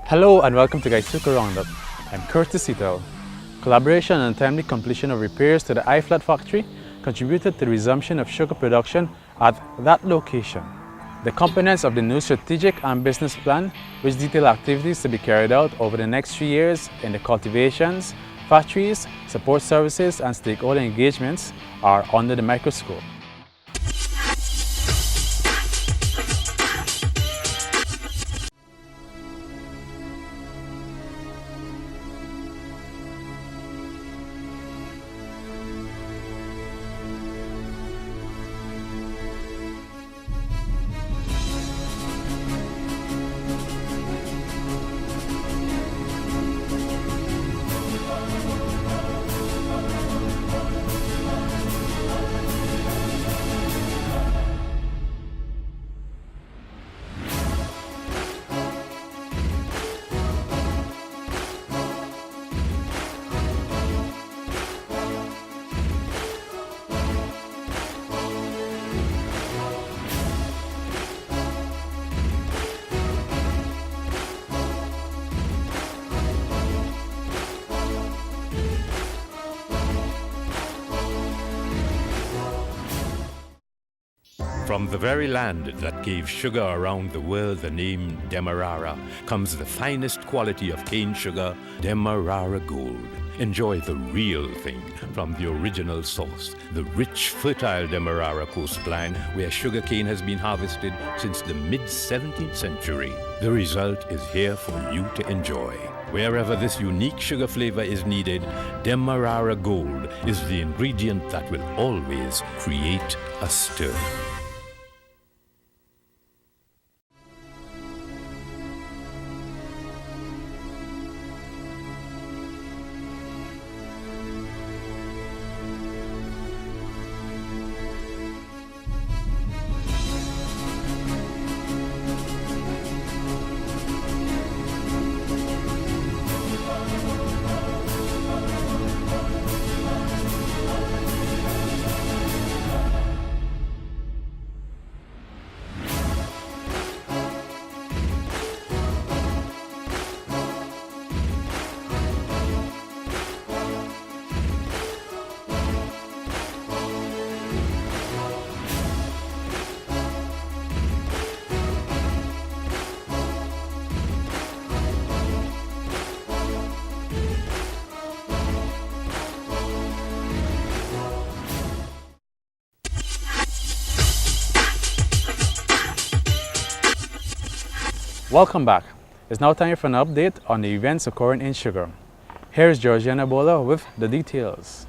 Hello and welcome to GuySuCo Roundup. I'm Curtis. Collaboration and timely completion of repairs to the I-Flat factory contributed to the resumption of sugar production at that location. The components of the new strategic and business plan, which detail activities to be carried out over the next 3 years in the cultivations, factories, support services and stakeholder engagements, are under the microscope. From the very land that gave sugar around the world the name Demerara comes the finest quality of cane sugar, Demerara Gold. Enjoy the real thing from the original source, the rich, fertile Demerara coastline where sugarcane has been harvested since the mid-17th century. The result is here for you to enjoy. Wherever this unique sugar flavor is needed, Demerara Gold is the ingredient that will always create a stir. Welcome back. It's now time for an update on the events occurring in sugar. Here is Georgiana Bola with the details.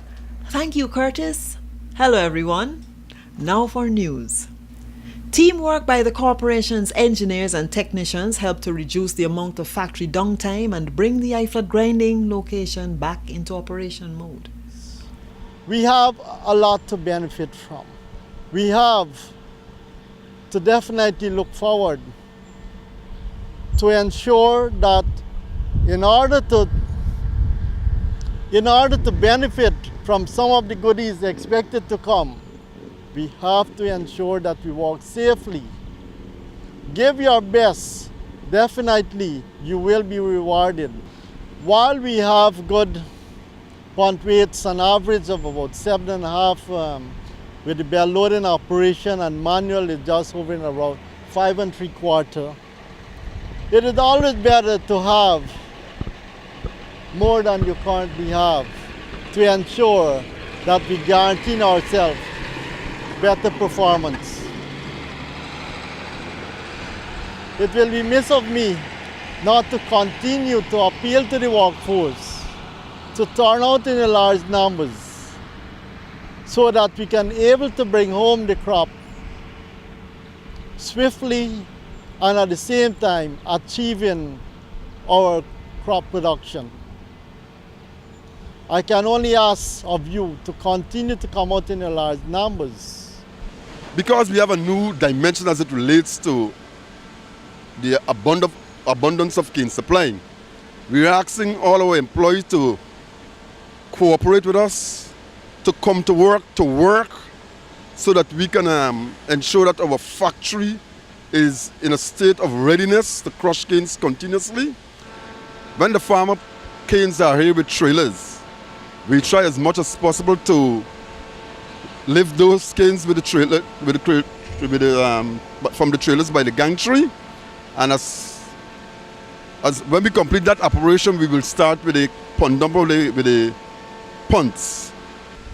Thank you, Curtis. Hello, everyone. Now for news. Teamwork by the corporation's engineers and technicians helped to reduce the amount of factory downtime and bring the I-Flat grinding location back into operation mode. We have a lot to benefit from. We have to definitely look forward to ensure that in order to benefit from some of the goodies expected to come, we have to ensure that we walk safely. Give your best, definitely you will be rewarded. While we have good punt weights, an average of about 7.5 with the bell loading operation, and manual is just hovering around 5 3/4. It is always better to have more than you currently have to ensure that we guarantee ourselves better performance. It will be miss of me not to continue to appeal to the workforce to turn out in large numbers so that we can able to bring home the crop swiftly and at the same time achieving our crop production. I can only ask of you to continue to come out in large numbers. Because we have a new dimension as it relates to the abundance of cane supply, we are asking all our employees to cooperate with us, to come to work, so that we can ensure that our factory is in a state of readiness to crush canes continuously. when the farmer canes are here with trailers, we try as much as possible to lift those canes with the trailer, from the trailers by the gantry, and as when we complete that operation, we will start with the with the punts.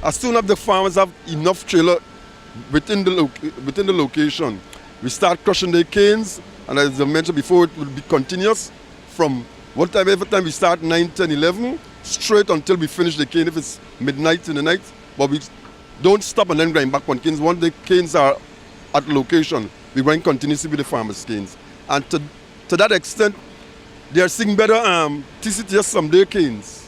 As soon as the farmers have enough trailer within the location, we start crushing the canes, and as I mentioned before, it will be continuous from every time we start 9, 10, 11, straight until we finish the cane if it's midnight in the night. But we don't stop and then grind back on canes. Once the canes are at the location, we grind continuously with the farmers' canes. And to that extent, they are seeing better TCTS from their canes.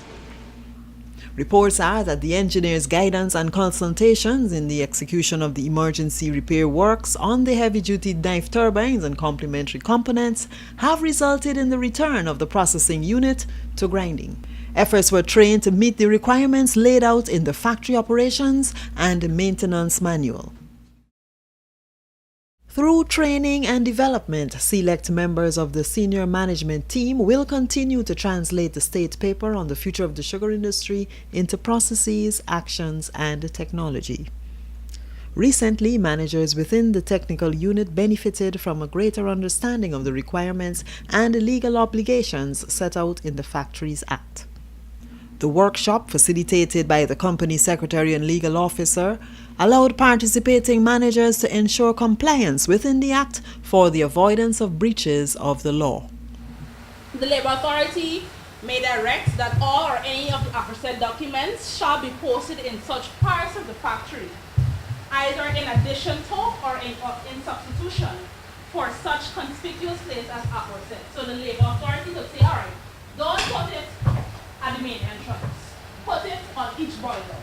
Reports are that the engineers' guidance and consultations in the execution of the emergency repair works on the heavy-duty knife turbines and complementary components have resulted in the return of the processing unit to grinding. Efforts were trained to meet the requirements laid out in the factory operations and maintenance manual. Through training and development, select members of the senior management team will continue to translate the state paper on the future of the sugar industry into processes, actions, and technology. Recently, managers within the technical unit benefited from a greater understanding of the requirements and legal obligations set out in the Factories Act. The workshop, facilitated by the company secretary and legal officer, allowed participating managers to ensure compliance within the Act for the avoidance of breaches of the law. The Labour Authority may direct that all or any of the aforesaid documents shall be posted in such parts of the factory, either in addition to or in substitution for such conspicuous place as aforesaid. So the Labour Authority could say, all right, don't put it at the main entrance, put it on each boiler,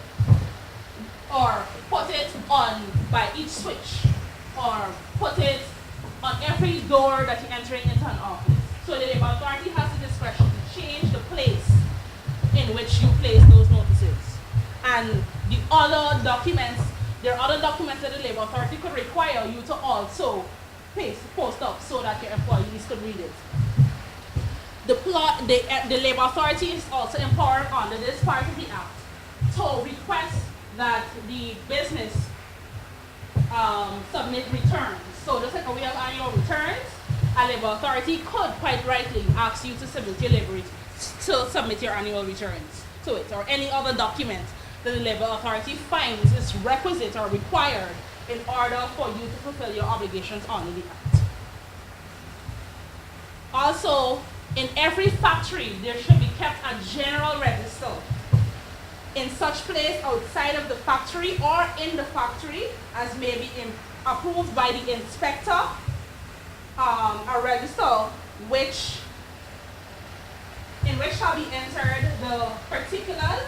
or put it on by each switch, or put it on every door that you're entering into an office. So the Labour Authority has the discretion to change the place in which you place those notices. And the other documents, there are other documents that the Labour Authority could require you to also post up so that your employees could read it. The Labour Authority is also empowered under this part of the Act to request that the business submit returns. So just like we have annual returns, a Labour Authority could quite rightly ask you to submit your annual returns to it, or any other document that the Labour Authority finds is requisite or required in order for you to fulfill your obligations under the Act. Also, in every factory, there should be kept a general register in such place outside of the factory or in the factory as may be approved by the inspector, a register in which shall be entered the particulars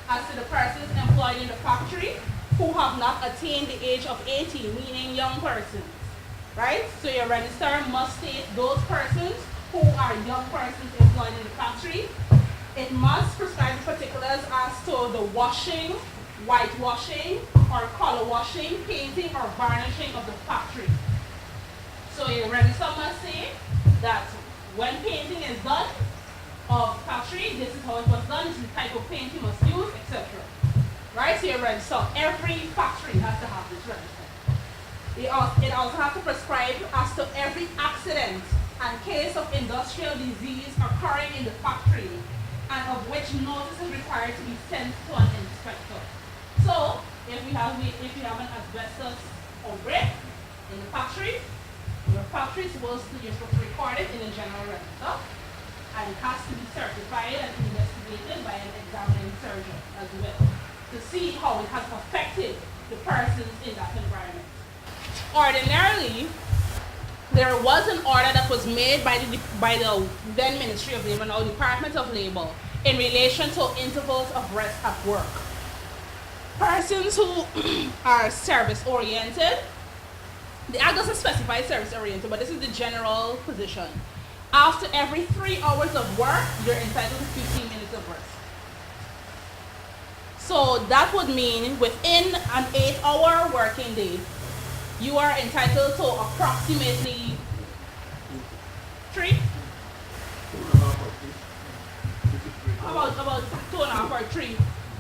as to the persons employed in the factory who have not attained the age of 18, meaning young persons, right? So your register must state those persons who are young persons employed in the factory. It must prescribe particulars as to the washing, whitewashing, or color washing, painting, or varnishing of the factory. So your register must say that when painting is done of factory, this is how it was done, this is the type of paint you must use, etc. Right? So your register, every factory has to have this register. It also has to prescribe as to every accident and case of industrial disease occurring in the factory, and of which notice is required to be sent to an inspector. So, if you have an asbestos outbreak in the factory, your factory is supposed to record it in a general register, and it has to be certified and investigated by an examining surgeon as well, to see how it has affected the persons in that environment. Ordinarily, there was an order that was made by the then Ministry of Labor, now Department of Labor, in relation to intervals of rest at work. Persons who are service-oriented, the Act doesn't specify service-oriented, but this is the general position. After every 3 hours of work, you're entitled to 15 minutes of rest. So that would mean within an 8-hour working day, you are entitled to approximately about 2.5 or 3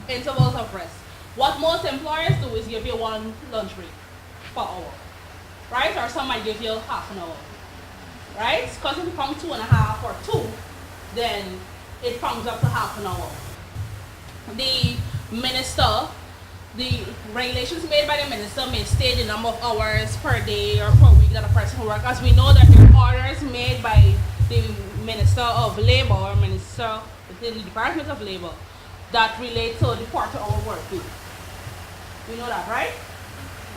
intervals of rest. What most employers do is give you 1 lunch break per hour, right? Or some might give you half an hour, right? Because if you count 2.5 or 2, then it comes up to half an hour. The minister, the regulations made by the minister may state the number of hours per day or per week that a person will work. As we know that there are orders made by the Minister of Labor or Minister within the Department of Labor that relate to the quarter-hour work week. We know that, right?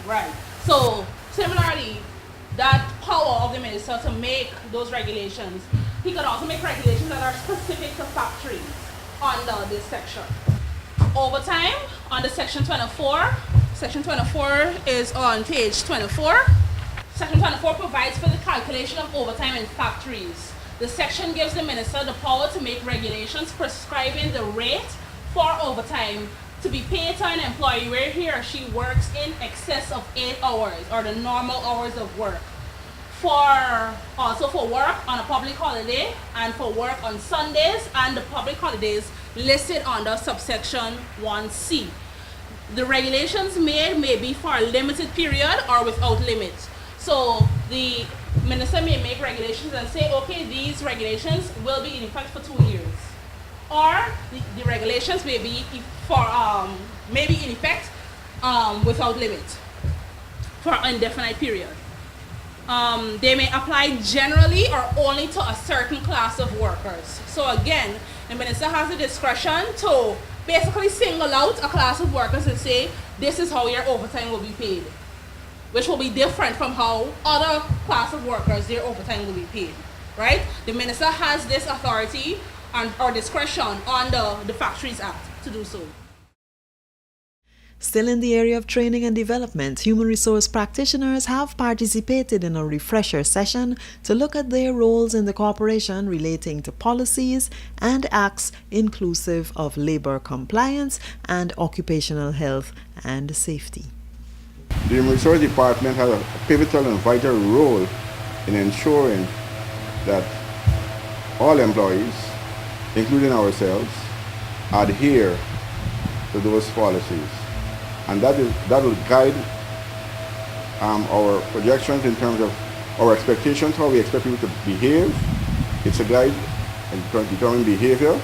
Right. So similarly, that power of the minister to make those regulations, he can also make regulations that are specific to factories under this section. Overtime under section 24. Section 24 is on page 24. Section 24 provides for the calculation of overtime in factories. The section gives the minister the power to make regulations prescribing the rate for overtime to be paid to an employee where he or she works in excess of 8 hours or the normal hours of work. Also for work on a public holiday and for work on Sundays and the public holidays listed under subsection 1C. The regulations made may be for a limited period or without limit. So the minister may make regulations and say, okay, these regulations will be in effect for 2 years. Or the regulations may be in effect without limit for an indefinite period. They may apply generally or only to a certain class of workers. So again, the minister has the discretion to basically single out a class of workers and say, this is how your overtime will be paid, which will be different from how other class of workers, their overtime will be paid, right? The minister has this authority or discretion under the Factories Act to do so. Still in the area of training and development, human resource practitioners have participated in a refresher session to look at their roles in the corporation relating to policies and acts inclusive of labor compliance and occupational health and safety. The Human Resource Department has a pivotal and vital role in ensuring that all employees, including ourselves, adhere to those policies. And that will guide our projections in terms of our expectations, how we expect people to behave. It's a guide in determining behavior,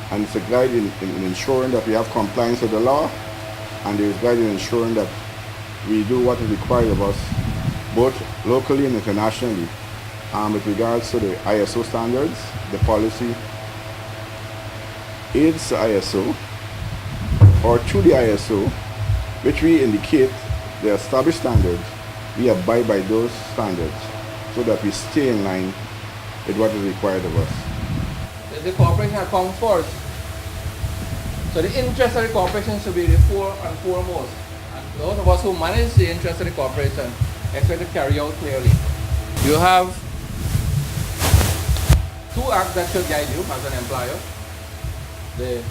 and it's a guide in ensuring that we have compliance with the law, and there is guide in ensuring that we do what is required of us, both locally and internationally, with regards to the ISO standards, the policy aids the ISO, or through the ISO, which we indicate the established standards, we abide by those standards so that we stay in line with what is required of us. The corporation comes first. So the interest of the corporation should be the foremost. And those of us who manage the interest of the corporation expect to carry out clearly. You have 2 acts that should guide you as an employer. The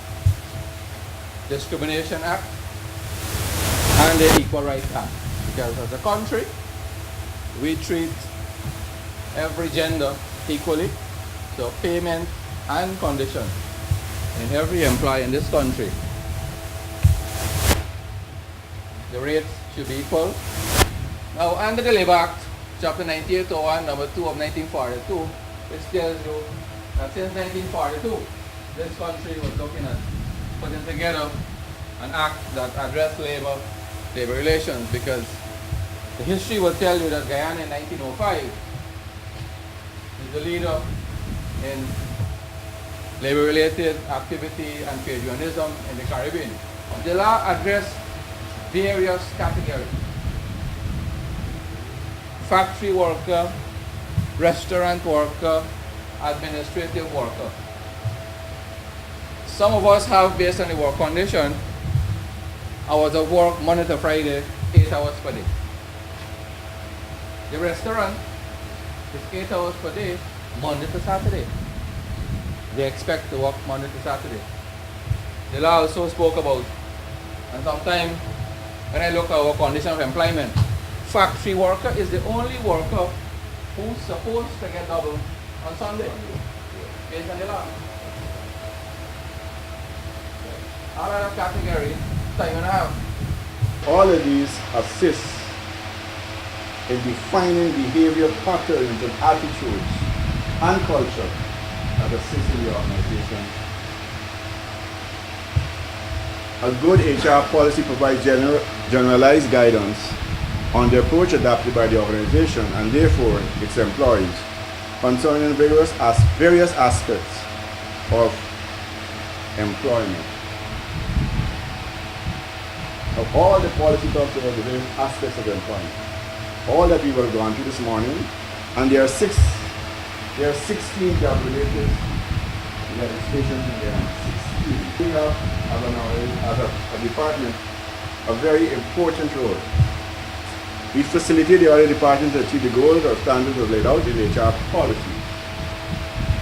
Discrimination Act and the Equal Rights Act. Because as a country, we treat every gender equally. So payment and condition in every employee in this country. The rates should be equal. Now under the Labor Act, Chapter 9801, number 2 of 1942, which tells you that since 1942, this country was looking at putting together an act that addressed labor relations, because the history will tell you that Guyana in 1905 is the leader in labor-related activity and trade unionism in the Caribbean. The law addressed various categories: factory worker, restaurant worker, administrative worker. Some of us have, based on the work condition, hours of work Monday to Friday, 8 hours per day. The restaurant is 8 hours per day, Monday to Saturday. They expect to work Monday to Saturday. The law also spoke about, and sometimes when I look at our condition of employment, factory worker is the only worker who's supposed to get double on Sunday, based on the law. All other categories, time and a half. All of these assist in defining behavior patterns and attitudes and culture that assist in the organization. A good HR policy provides generalized guidance on the approach adopted by the organization and therefore its employees concerning various aspects of employment. Of all the policy talks about the various aspects of employment, all that we were gone through this morning, and there are 16 job-related legislations in there. 16. We have, as a department, a very important role. We facilitate the other departments to achieve the goals or standards as laid out in the HR policy.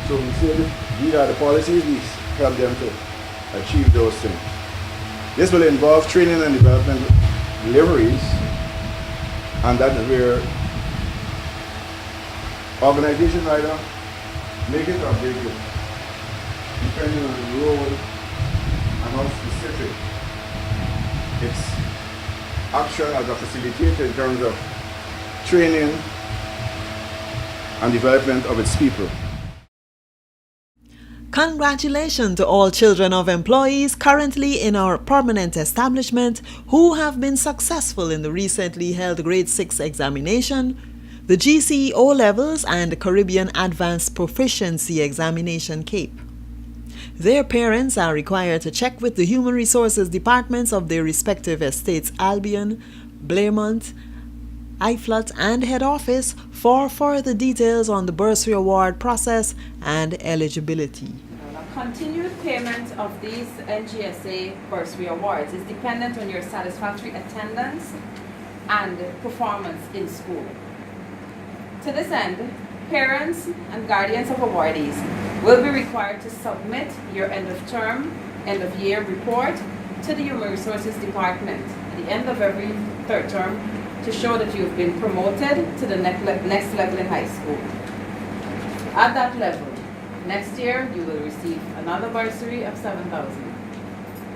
So we say that these are the policies, we help them to achieve those things. This will involve training and development deliveries, and that is where organizations either make it or break it, depending on the role and how specific its action as a facilitator in terms of training and development of its people. Congratulations to all children of employees currently in our permanent establishment who have been successful in the recently held Grade 6 examination, the GCE O-Levels and Caribbean Advanced Proficiency Examination CAPE. Their parents are required to check with the Human Resources Departments of their respective estates Albion, Blairmont, IFLAT and head office for further details on the bursary award process and eligibility. Continued payment of these NGSA bursary awards is dependent on your satisfactory attendance and performance in school. To this end, parents and guardians of awardees will be required to submit your end of term, end of year report to the Human Resources Department at the end of every third term to show that you've been promoted to the next level in high school. At that level, next year you will receive another bursary of $7,000.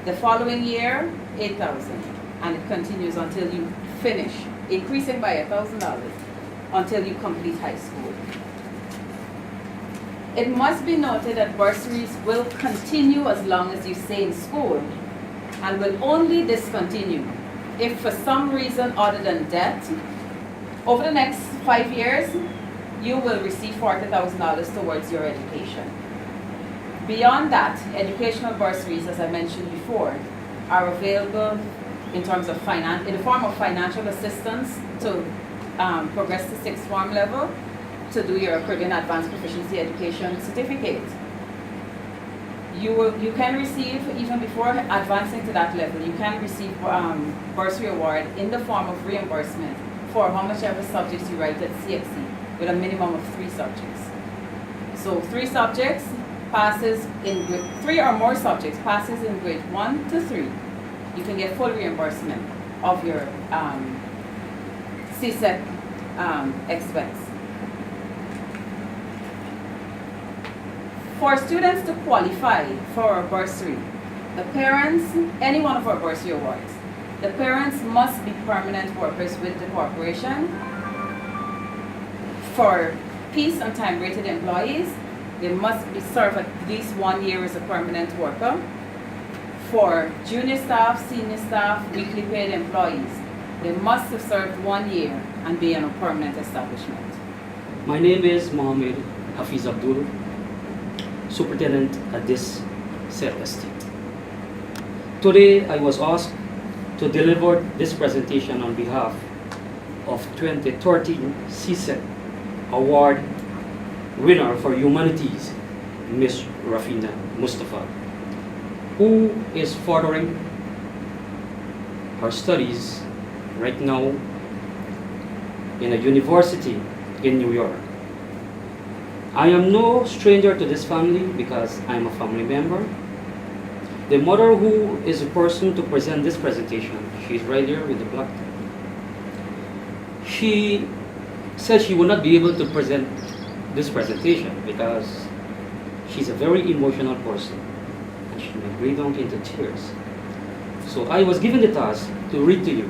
The following year, $8,000, and it continues until you finish, increasing by $1,000 until you complete high school. It must be noted that bursaries will continue as long as you stay in school and will only discontinue if for some reason other than debt, over the next 5 years, you will receive $40,000 towards your education. Beyond that, educational bursaries, as I mentioned before, are available in terms of in the form of financial assistance to progress to sixth form level, to do your Caribbean Advanced Proficiency Education certificate. You can receive, even before advancing to that level, you can receive bursary award in the form of reimbursement for how much ever subjects you write at CXC, with a minimum of 3 subjects. So 3 subjects passes in grade, 3 or more subjects passes in grade 1 to 3. You can get full reimbursement of your CSEC expense. For students to qualify for a bursary, the parents, any one of our bursary awards, the parents must be permanent workers with the corporation. For peace and time rated employees, they must be served at least 1 year as a permanent worker. For junior staff, senior staff, weekly paid employees, they must have served 1 year and be in a permanent establishment. My name is Mohammed Hafiz Abdul, superintendent at this said estate. Today I was asked to deliver this presentation on behalf of 2013 CSEC Award winner for Humanities, Ms. Rafina Mustafa, who is furthering her studies right now in a university in New York. I am no stranger to this family because I am a family member. The mother, who is the person to present this presentation, she's right there with the black. She said she would not be able to present this presentation because she's a very emotional person and she may break down into tears. So I was given the task to read to you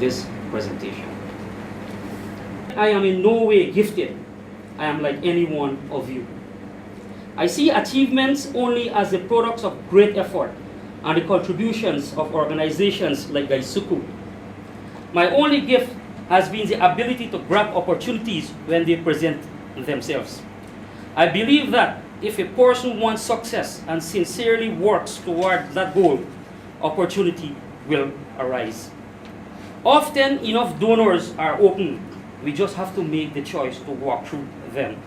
this presentation. I am in no way gifted. I am like any one of you. I see achievements only as the products of great effort and the contributions of organizations like GuySuCo. My only gift has been the ability to grab opportunities when they present themselves. I believe that if a person wants success and sincerely works toward that goal, opportunity will arise. Often enough doors are open. We just have to make the choice to walk through them.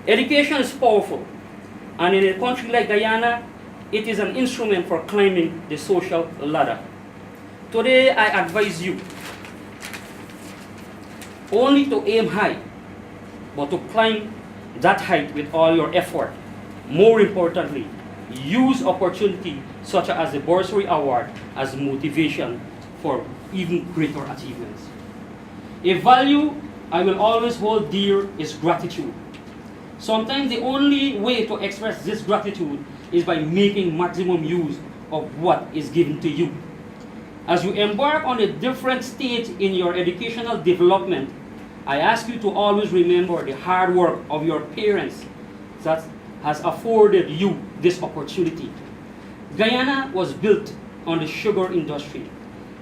Education is powerful, and in a country like Guyana, it is an instrument for climbing the social ladder. Today, I advise you only to aim high, but to climb that height with all your effort. More importantly, use opportunity such as the Bursary Award as motivation for even greater achievements. A value I will always hold dear is gratitude. Sometimes the only way to express this gratitude is by making maximum use of what is given to you. As you embark on a different stage in your educational development, I ask you to always remember the hard work of your parents that has afforded you this opportunity. Guyana was built on the sugar industry,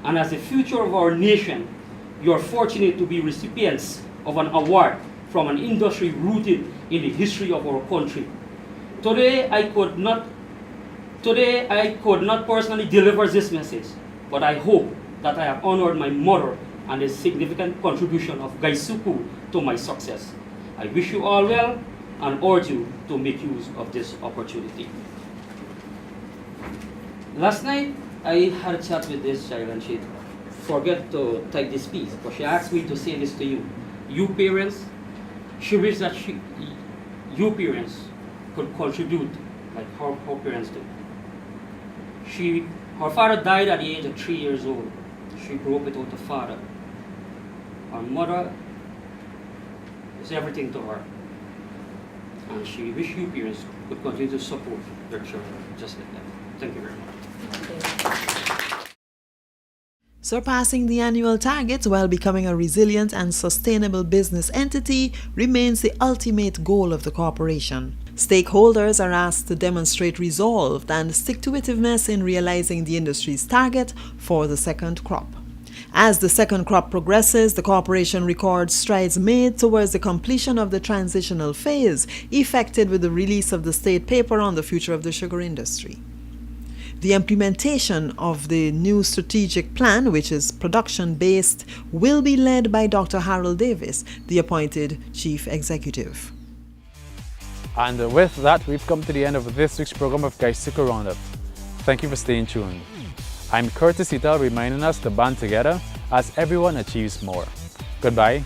and as the future of our nation, you are fortunate to be recipients of an award from an industry rooted in the history of our country. Today, I could not personally deliver this message, but I hope that I have honored my mother and the significant contribution of GuySuCo to my success. I wish you all well and urge you to make use of this opportunity. Last night, I had a chat with this child and she forgot to take this piece, but she asked me to say this to you. You parents, she wishes that you parents could contribute like her parents do. Her father died at the age of 3 years old. She grew up without a father. Her mother is everything to her. And she wishes you parents could continue to support their children just like that. Thank you very much. Surpassing the annual targets while becoming a resilient and sustainable business entity remains the ultimate goal of the corporation. Stakeholders are asked to demonstrate resolve and stick-to-itiveness in realizing the industry's target for the second crop. As the second crop progresses, the corporation records strides made towards the completion of the transitional phase, effected with the release of the state paper on the future of the sugar industry. The implementation of the new strategic plan, which is production-based, will be led by Dr. Harold Davis, the appointed Chief Executive. And with that, we've come to the end of this week's program of GuySuCo Roundup. Thank you for staying tuned. I'm Curtis Ital, reminding us to band together as everyone achieves more. Goodbye.